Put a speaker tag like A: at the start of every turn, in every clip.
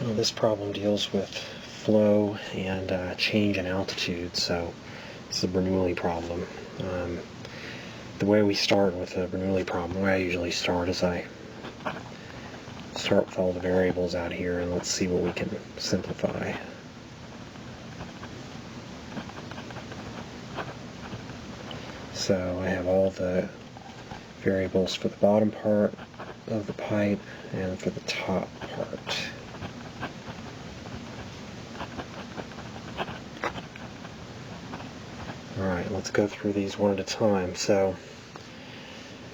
A: Well, this problem deals with flow and change in altitude, so it's a Bernoulli problem. The way we start with a Bernoulli problem, the way I usually start is I start with all the variables out here, and let's see what we can simplify. So I have all the variables for the bottom part of the pipe and for the top part. Alright, let's go through these one at a time. So,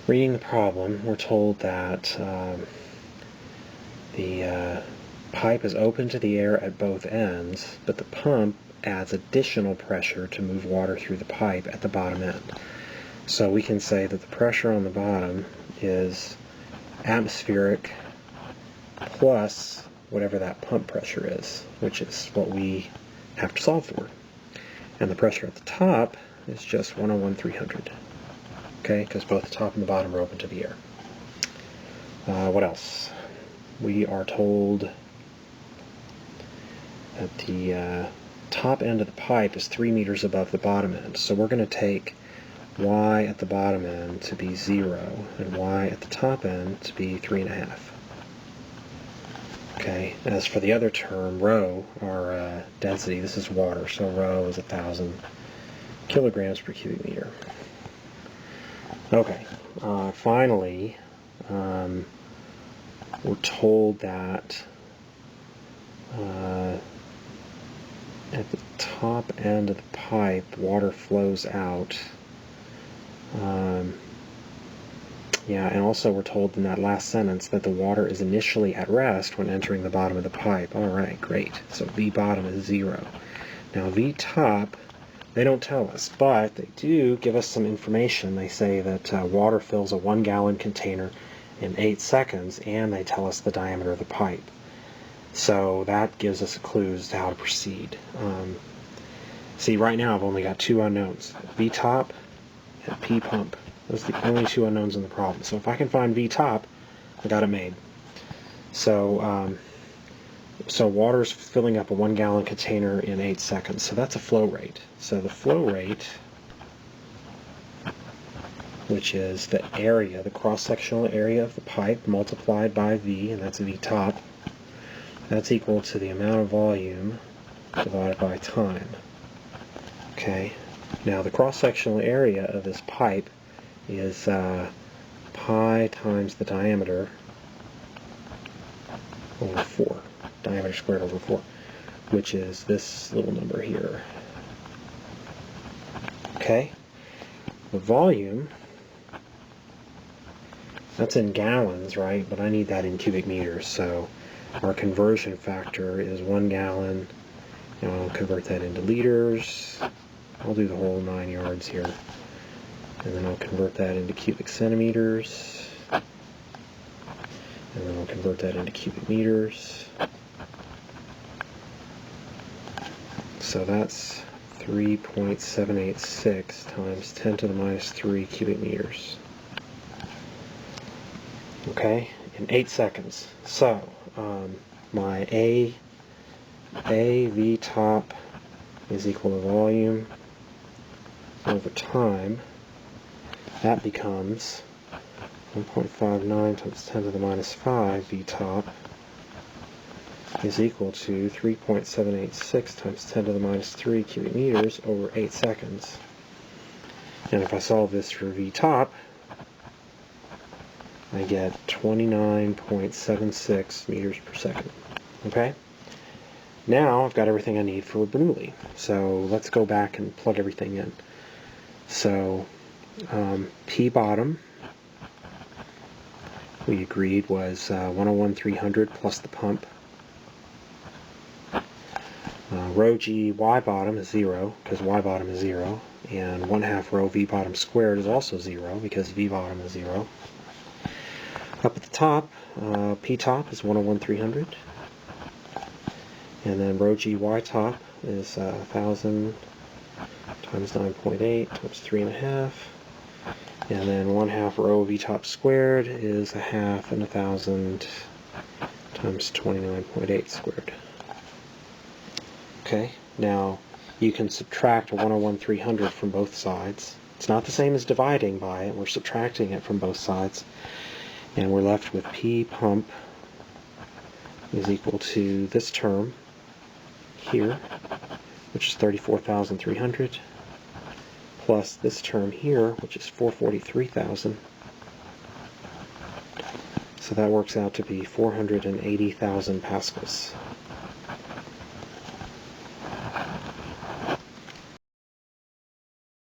A: reading the problem, we're told that the pipe is open to the air at both ends, but the pump adds additional pressure to move water through the pipe at the bottom end. So we can say that the pressure on the bottom is atmospheric plus whatever that pump pressure is, which is what we have to solve for. And the pressure at the top is just 101/300, okay, because both the top and the bottom are open to the air. What else? We are told that the top end of the pipe is 3 meters above the bottom end, so we're going to take y at the bottom end to be 0 and y at the top end to be 3.5. Okay, as for the other term, rho, or density, this is water, so rho is 1,000 kilograms per cubic meter. Okay, finally, we're told that at the top end of the pipe, water flows out. Yeah, and also we're told in that last sentence that the water is initially at rest when entering the bottom of the pipe. Alright, great. So V bottom is 0. Now V top, they don't tell us, but they do give us some information. They say that water fills a 1-gallon container in 8 seconds, and they tell us the diameter of the pipe. So that gives us a clue as to how to proceed. See, right now I've only got 2 unknowns, V top and P pump. Those are the only 2 unknowns in the problem. So if I can find V top, I got it made. So, so water's filling up a 1-gallon container in 8 seconds. So that's a flow rate. So the flow rate, which is the area, the cross-sectional area of the pipe multiplied by V, and that's V top, that's equal to the amount of volume divided by time. Okay. Now the cross-sectional area of this pipe is pi times the diameter over 4, diameter squared over 4, which is this little number here. Okay? The volume, that's in gallons, right? But I need that in cubic meters, so our conversion factor is 1 gallon, and I'll convert that into liters. I'll do the whole 9 yards here. And then I'll convert that into cubic centimeters. And then I'll convert that into cubic meters. So that's 3.786 times 10 to the minus 3 cubic meters. Okay, in 8 seconds. So, my V top is equal to volume over time. That becomes 1.59 times 10 to the minus 5 V top is equal to 3.786 times 10 to the minus 3 cubic meters over 8 seconds. And if I solve this for V top, I get 29.76 meters per second. Okay? Now I've got everything I need for Bernoulli. So let's go back and plug everything in. So P bottom, we agreed, was 101/300 plus the pump. Rho G Y bottom is 0, because Y bottom is 0. And 1/2 rho V bottom squared is also 0, because V bottom is 0. Up at the top, P top is 101/300. And then rho G Y top is 1,000 times 9.8 times 3.5. And then 1/2 rho V top squared is 1/2 and 1,000 times 29.8 squared. Okay, now you can subtract 101/300 from both sides. It's not the same as dividing by it. We're subtracting it from both sides. And we're left with P pump is equal to this term here, which is 34,300, plus this term here, which is 443,000. So that works out to be 480,000 pascals.